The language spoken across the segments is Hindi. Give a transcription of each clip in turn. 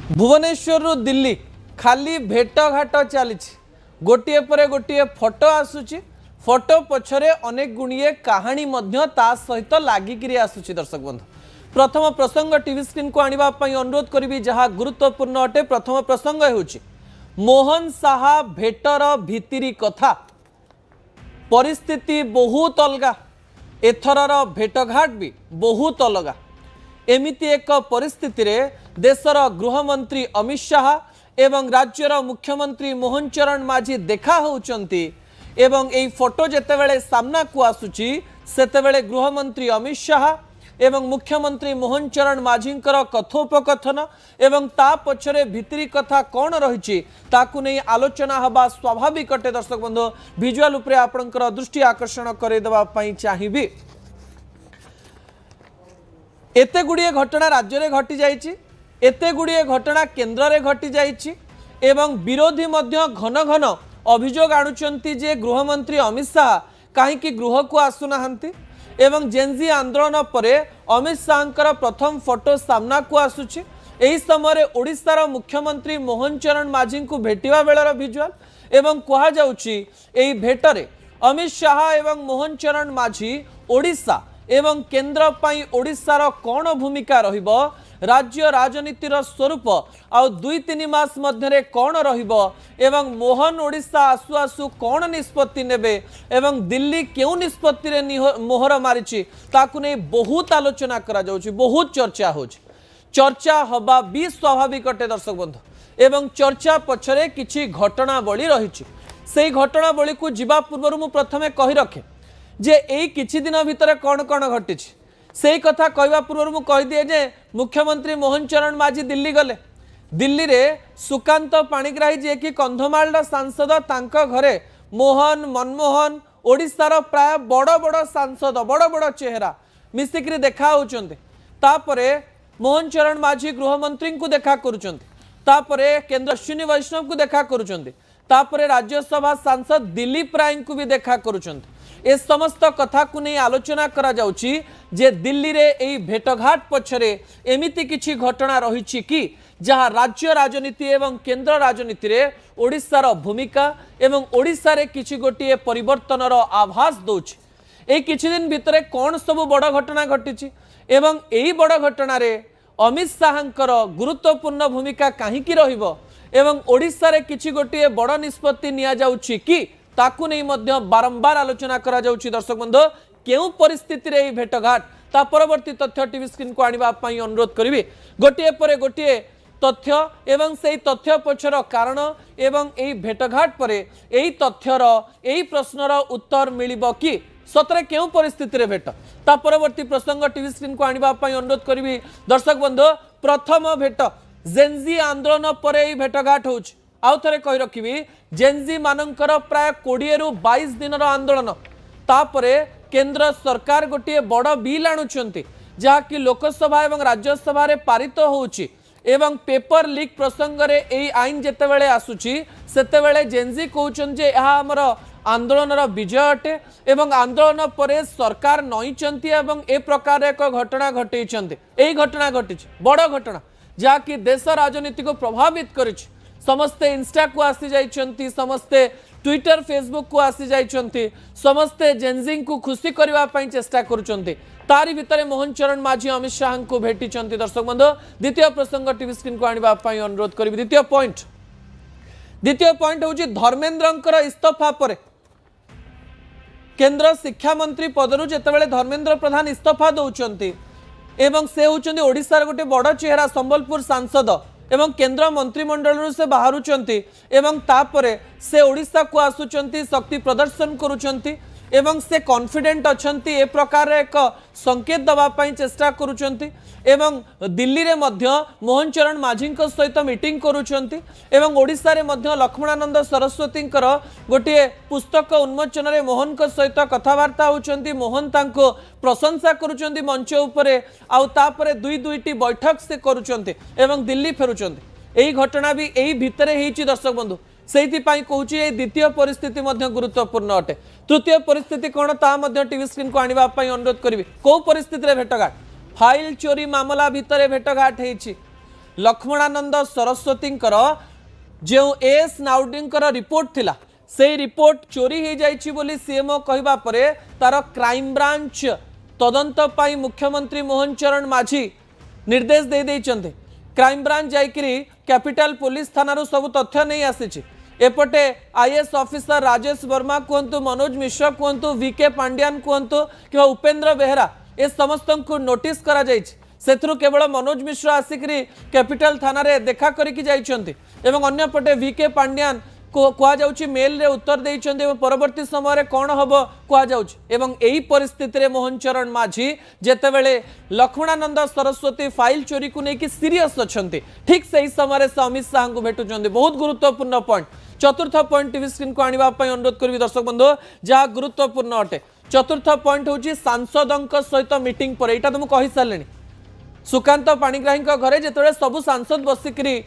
भुवनेश्वर रु दिल्ली खाली भेटघाट चली गोटे पर गोटे फोटो आसूची फोटो पछरे अनेक गुणिए कहानी ता सहित लागिक आसूची। दर्शक बंधु प्रथम प्रसंग टीवी स्क्रीन को आनिबा पई अनुरोध करी जहाँ गुरुत्वपूर्ण अटे। प्रथम प्रसंग होउची मोहन साहा भेटर भितिरी कथा परिस्थिति बहुत अलगा एथरर भेटघाट भी बहुत अलगा। एमिति एक परिस्थिति रे देशर गृहमंत्री अमित शाह एवं राज्यर मुख्यमंत्री मोहन चरण माझी देखा होउचंती एवं एई फोटो जेतेबेले सामना को आसुची सेतेबेले गृहमंत्री अमित शाह एवं मुख्यमंत्री मोहन चरण माझींकर कथोपकथन एवं ता पछरे भितरी कथा कौन रही ताकू नहीं आलोचना हवा स्वाभाविक अटे। दर्शक बंधु विजुअल उपरे आपनकर दृष्टि आकर्षण करे देबा पई चाहिबी। एते गुड़िए घटना राज्य में घटी जाइछि, एते गुड़िए घटना केन्द्र में घटी जाइछि एवं विरोधी मध्य घन घन अभियोग आणुचंती जे गृहमंत्री अमित शाह कहीं गृह को आसुनाहांती एवं जेनजी आंदोलन पर अमित शाहर प्रथम फोटो सामना को आसुछि। एही समय ओडिशार मुख्यमंत्री मोहन चरण माझी को भेटिवा बेलर विजुअल एवं कहा जाउछि एही भेटरे अमित शाह एवं मोहन चरण माझी ओडिशा एवं केन्द्र पाई ओडिशार कौन भूमिका रहिबो राज्य राजनीतिर स्वरूप आउ 2-3 मास मध्यरे कौन रहिबो एवं मोहन ओडिशा आसु आसु कौन निष्पत्ति नेबे एवं दिल्ली क्यों निष्पत्ति रे मोहर मारिछि ताकु नै बहुत आलोचना करा जाउछि, बहुत चर्चा होछि। चर्चा हवा भी स्वाभाविक अटे। दर्शक बंधु एवं चर्चा पछरे किछि घटनावली रहिछि। सेही घटनावली को जिबा पूर्व मु प्रथमे कहि रखे जे एई किछि दिन भितर कौन कौन घटी से कथा कहवा पूर्व मु कह दिए जे मुख्यमंत्री मोहन चरण माझी दिल्ली गले। दिल्ली रे सुकांत पाणिग्राही जे कि कंधमाल सांसद तांका घरे मोहन मनमोहन ओडिशार प्राय बड़ बड़ सांसद बड़ बड़ चेहरा मिसिक्री देखा होचंते। तापरे मोहन चरण माझी गृहमंत्री को देखा करुचंते, तापरे केंद्र अश्विनी वैष्णव को देखा करुचंते, तापरे राज्यसभा सांसद दिलीप राय को भी देखा करुचंते। ए समस्त कथा को नहीं आलोचना करा जाउची जे दिल्ली रे एई भेटघाट पछरे एमिति किछि घटना रहिछि कि जहाँ राज्य राजनीति एवं केंद्र राजनीति रे ओडिशार भूमिका एवं ओडिशा रे किछि गोटिए परिवर्तनर आभास दउछि। एई किछि दिन भितरे कोन सब बड़ घटना घटिछि एवं एई बड़ घटना रे अमित शाहंकर गुरुत्वपूर्ण भूमिका काहीकि रहिबो एवं ओडिशा रे किछि गोटिए बड़ निष्पत्ति निया जाउछि कि ताकू नहीं मध्य बारंबार आलोचना करा जाउछि। दर्शक बंधु केउ परिस्थिति रे भेटघाट ता परवर्ती तथ्य टीवी स्क्रीन को आनिबा पई अनुरोध करिवि। गोटिए परे गोटिए तथ्य एवं सेही तथ्य पछर कारण एवं एही भेटघाट परे एही तथ्यर एही प्रश्नर उत्तर मिलिबो कि सतरे केउ परिस्थिति रे भेट ता परवर्ती प्रसंग टीवी स्क्रीन को आनिबा पई अनुरोध करिवि। दर्शक बंधु प्रथम भेट जेनजी आंदोलन पर एही भेटघाट होउछि। आउ थे कही रखी जेनजी मानकर प्राय 20 रु 22 दिन आंदोलन तापरे केंद्र सरकार गोटे बड़ बिल आणुचंती जहाँकि लोकसभा एवं राज्यसभा रे पारित होउची एवं पेपर लीक प्रसंग रे एई आईन जेतेबेले आसुची सेतेबेले जेनजी कहउचन जे एहा हमर आंदोलनर विजय अटे एवं आंदोलन परे सरकार नईचंती एवं ए प्रकार एक घटना घटैचंती। एई घटना घटिछि बड़ घटना जहाँकि देश राजनीति को प्रभावित करिछि। समस्ते इंस्टा को आसी जाइछंती, समस्ते ट्विटर फेसबुक को आसी जाइछंती, समस्ते जेनजिंग को खुशी करबा पई चेष्टा करूछंती। तारी भितरे मोहन चरण माझी अमित शाह को भेटिछंती। दर्शक बंधु द्वितीय प्रसंग टीवी स्क्रीन को आनिबा पई अनुरोध करिवि। द्वितीय पॉइंट होची धर्मेंद्रंकर इस्तीफा परे केंद्र शिक्षा मंत्री पदरु जेतेबेले धर्मेंद्र प्रधान इस्तीफा दउछंती एवं से होचंती ओडिसा रे गोटे बड़ चेहरा संबलपुर सांसद एवं केंद्र मंत्रिमंडल से बाहरुचंती एवं तापरे से ओडिशा को आसुचंती शक्ति प्रदर्शन करुचंती एवं से कॉन्फिडेंट अछंती ए प्रकार एक संकेत दबा पई चेष्टा करुचंती एवं दिल्ली रे मध्य मोहन चरण माझी सहित मीटिंग करुचंती एवं ओडिशा रे मध्य लक्ष्मणानंद सरस्वती गोटे पुस्तक उन्मोचन रे मोहन को सहित कथबार्ता होचंती। मोहन तांको प्रशंसा करुचंती मंच उपरे आउ तापरे दुईटी बैठक से करुचंती एवं दिल्ली फेरुचंती। एही घटना भी एही भितरे हेची। दर्शक बंधु से कहूँ द्वितीय परिस्थिति गुरुत्वपूर्ण अटे। तृतीय परिस्थिति कौन ता टीवी स्क्रीन को आनिबा पई अनुरोध करी। कौ परिस्थिति भेटघाट फाइल चोरी मामला भितर भेटघाट होइछि। लक्ष्मणानंद सरस्वती जो एएस नाउडींकर रिपोर्ट थिला से रिपोर्ट चोरी हो जाइछि बोली सीएमओ कहबा परे तार क्राइम ब्रांच तदंत पाई मुख्यमंत्री मोहन चरण माझी निर्देश दे देइचंते। क्राइम ब्रांच जाइकरी कैपिटल पुलिस थाना सब तथ्य नहीं आसी। एपटे आईएएस ऑफिसर राजेश वर्मा कहतु, मनोज मिश्र कहतु, वीके पांड्यान कहतु कि उपेंद्र बेहरा ए समस्त को नोटिस करा जाइछि। सेथुरु केवल मनोज मिश्र आसिकरी कैपिटल थाना रे देखा करिकि जाइछन्ति एवं अन्य पटे वीके पांड्यान को कुआ जाउछि मेल रे उत्तर देइछन्ति एवं परवर्ती समय रे कोन हबो कुआ जाउछि। एवं एही परिस्थिति रे मोहन चरण माझी जेतेबेले लक्ष्मणानंद सरस्वती फाइल चोरी को लेकिन सीरियस अछन्ति, ठीक सही समय से अमित शाह को भेटुछन्ति। बहुत गुरुत्वपूर्ण पॉइंट। चतुर्थ पॉइंट टीवी स्क्रीन को आनिबा पई अनुरोध करबी दर्शक बंधु, जहाँ गुरुत्वपूर्ण अटे। चतुर्थ पॉइंट होछि सांसदों सहित मीटिंग पर। एटा तो मु कहि सारलेनी, सुकांत पाणिग्राही घरे जिते सबू सांसद बसिकी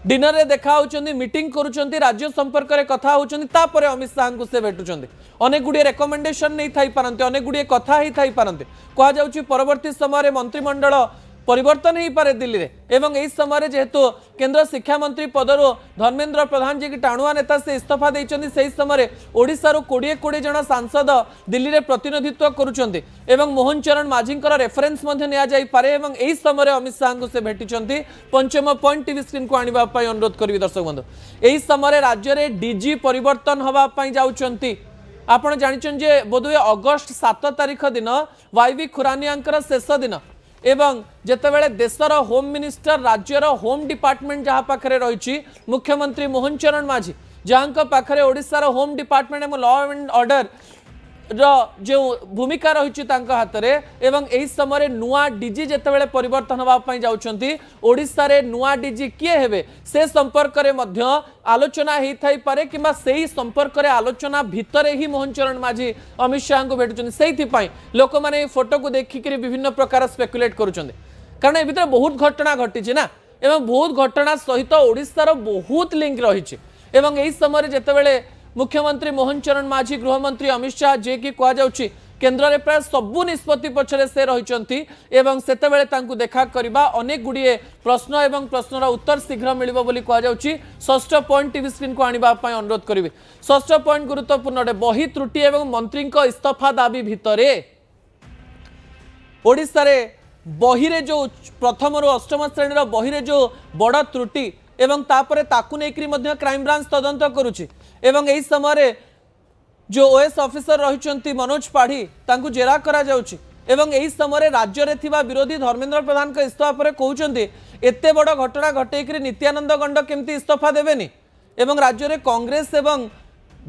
डिनर रे देखा होचंदी, मीटिंग करूचंदी, राज्य संपर्क रे कथा होचंदी, तापर अमित शाह को से भेटुचंदी। अनेक गुड़िए रेकमेंडेशन नहीं थाई पारंते, अनेक गुड़िए कथा ही थाई पारंते। कहा जाउची परवर्ती समय मंत्रिमंडल परिवर्तन ही पारे दिल्ली रे। एवं एही समय जेहेतु केंद्र शिक्षा मंत्री पदरु धर्मेंद्र प्रधान जी की टाणुआ नेता से इस्तीफा देइचंदी, सेही समय ओडिसा रो 20 जन सांसद दिल्ली रे प्रतिनिधित्व करूचंदी एवं मोहन चरण माझींकर रेफरेंस मध्ये निया जाई पारे। एवं एही समय अमित शाह को से भेटिचंती। पंचम पॉइंट टीवी स्क्रीन को आनिबा पई अनुरोध करबी दर्शक बंधु, एही समय राज्य रे डीजी परिवर्तन हवा पई जाउचंती। आपण जानिचन जे बोधवे अगस्त 7 तारिख दिन वाईवी खुरानियांकर शेष दिन एवं जेतेबेले देशर होम मिनिस्टर राज्यर होम डिपार्टमेंट जहाँ पाखरे रही मुख्यमंत्री मोहन चरण माझी, जहाँ पाखरे ओडिशार होम डिपार्टमेंट एवं लॉ एंड ऑर्डर जो भूमिका रही हाथ में एवं यही समय नुआ डीजी जेतेबेले परिवर्तन होगापी जाउछंती, ओडिशा रे नुआ डीजी किए हेबे से संपर्क रे मध्य आलोचना हेई पारे किंबा सेही संपर्क रे आलोचना भितरे ही मोहन चरण माझी अमित शाह को भेटुछंती। सेहिथिपाई लोक माने फोटो को देखिक विभिन्न प्रकार स्पेकुलेट करुछंती, कारण ए भितर बहुत घटना घटी ना एवं बहुत घटना सहित ओडिशार बहुत लिंक रही। एवं यही समय जेतेबेले मुख्यमंत्री मोहन चरण माझी गृहमंत्री अमित शाह जे कि कह जाउछि केंद्र रे प्राय सबु निष्पत्ति पछरे से रहिचंती एवं सेतेबेले तांकु देखा करबा अनेक गुड़िए प्रश्न एवं प्रश्नर उत्तर शीघ्र मिलिबो बोली कह जाउछि। षष्ठ पॉइंट टीवी स्क्रीन को आनिबा पई अनुरोध करिवे। षष्ठ पॉइंट गुरुत्वपूर्ण अटे। बही त्रुटि एवं मंत्री को इस्तीफा दाबी भितरे ओडिसा रे बही रे जो प्रथम रु अष्टम श्रेणी बही रे जो बड़ त्रुटि एवं तापरे ताकु नेकरी मध्य क्राइम ब्रांच तदंत करुछि एवं एही समय जो ओएस ऑफिसर रही मनोज पाढ़ी तांकु जेरा करा जाउछि एवं एही समय राज्य रे थिबा विरोधी धर्मेंद्र प्रधान के इस्तीफा पर कहउछंती एते बड़ घटना घटेकरी नित्यानंद गंड केमती इस्तीफा देबेनी एवं राज्य रे कांग्रेस एवं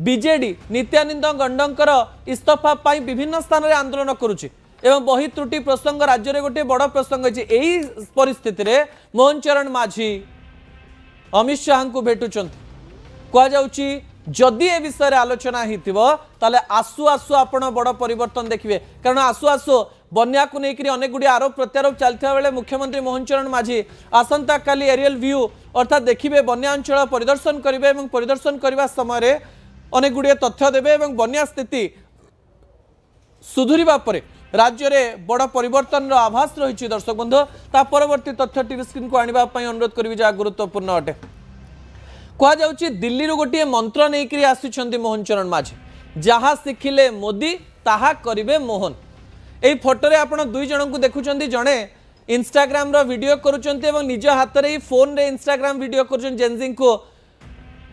बीजेडी नित्यानंद गंडकर इस्तीफा पाई विभिन्न स्थान रे आंदोलन करुछि एवं बही त्रुटि प्रसंग राज्य रे गोटे बड़ प्रसंग अछि। एही परिस्थिति रे मोहन चरण माझी अमित शाह को भेटुचंती। कह जाउछि जदि ए विषय आलोचना हितिबो ताले आसु आसु आपण बड़ परिवर्तन देखिबे, कारण आसु आसु बन्या को लेकर अनेक गुड़ी आरोप प्रत्यारोप चलता बेले मुख्यमंत्री मोहन चरण माझी आसंता काली एरियल व्यू अर्थात देखिबे बन्या अंचल परिदर्शन करिवे एवं परिदर्शन करबा समय अनेक गुड़ी तथ्य देबे एवं बन्या स्थिति सुधुरिबा परे राज्य में बड़ परिवर्तन आभास रही। दर्शक बंधु ता परवर्ती तथ्य टीवी स्क्रीन को आनिबा पई अनुरोध करिवि जहाँ गुरुत्वपूर्ण अटे। कह जाउछि दिल्ली रो गोटे मंत्र नेकरी आसिछंती मोहन चरण माझी, जहाँ शिखिले मोदी ताहा करिवे मोहन। एई फोटो रे आपण दुई जन को देखुछंती, जणे इंस्टाग्राम रो वीडियो करूछंती एवं निज हाथ रे ही फोन रे इंस्टाग्राम वीडियो करूछन जेनजिंग को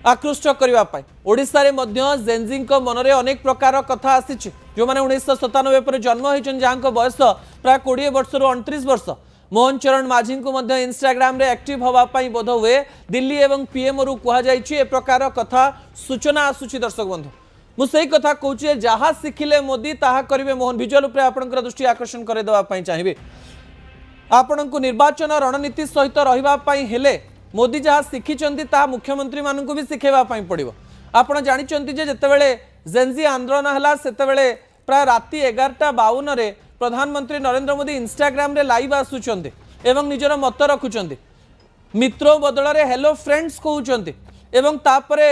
आकृष्ट करबा पाई। ओडिसा रे मध्य जेनजिंग को मन रे अनेक प्रकार कथा आसिछि, जो माने 1997 पर जन्म होइछन, जहाँ बयस प्राय 20 वर्ष रु 29 वर्ष। मोहन चरण माझी को मध्य इंस्टाग्राम रे एक्टिव होगा बोध हुए दिल्ली एवं पीएम रु कह जाए प्रकार कथा सूचना आसुची। दर्शक बंधु मुझे कथा कहूँ जहाँ शिखिले मोदी ताहा करिवे मोहन। विजुअल उपरे आपनकर दृष्टि आकर्षण करदेवाई चाहिए। आपण को निर्वाचन रणनीति सहित रही हेले मोदी जहाँ शिखिंट ता मुख्यमंत्री मानू भी शिखेवाई पड़ो। आपड़ जानते जितेबले जेनजी आंदोलन है सेतेबले प्राय राति 11:52 प्रधानमंत्री नरेंद्र मोदी इंस्टाग्राम रे लाइव आसुचंती एवं निजर मत रखुचंती, मित्रों बदल रे हेलो फ्रेंड्स कहउचंती एवं तापरे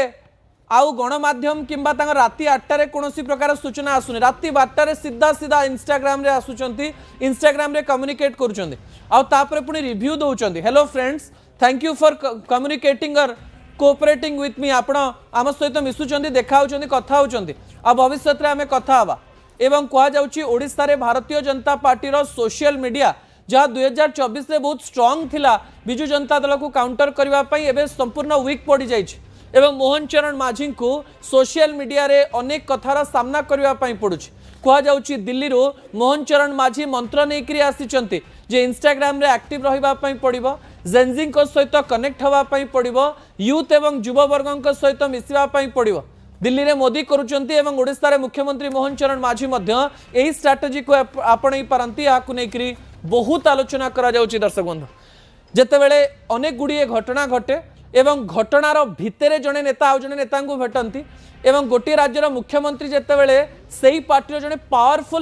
आउ गणमाध्यम किंबा राति 8टारे कौन प्रकार सूचना आसुनी राति 12टारे सीधा सीधा इंस्टाग्राम रे आसुचंती इंस्टाग्राम रे कम्युनिकेट करूचंती आउे पुणी रिव्यू दौरान hello friends thank you for communicating और कोऑपरेटिंग विथ मी आपण आम सहित मिसुचंती देखा कथा होचंती आ भविष्य में आम कथा हवा एवं कह जाउची ओडिशा रे भारतीय जनता पार्टी रो सोशल मीडिया जहाँ 2024 में बहुत स्ट्रांग थिला बिजु जनता दल को काउंटर करबा पई एबे संपूर्ण वीक पड़ी जाइछि एवं मोहन चरण माझी को सोशल मीडिया रे अनेक कथार सामना करबा पई पड़ुछि कह जाउची दिल्ली रो मोहन चरण माझी मंत्र नेकरी आसीचंती जे इंस्टाग्राम रे एक्टिव रहिबा पई पड़िबो जेनजी को सहित कनेक्ट होबा पई पड़िबो यूथ एवं युववर्ग सहित मिसिबा पई पड़िबो दिल्ली रे मोदी करूचंती एवं ओडिशा रे मुख्यमंत्री मोहन चरण माझी मध्य एही स्ट्रैटेजी को आपणई पारंती याकु नेकरी बहुत आलोचना करा जाउची दर्शक बंधु जेतेबेले अनेक गुड़िए घटना घटे एवं घटनार भितरे जड़े नेता आउ जड़े नेता भेटती एवं गोटे राज्यर मुख्यमंत्री जेतेबेले सेही पार्टीर जड़े पावरफुल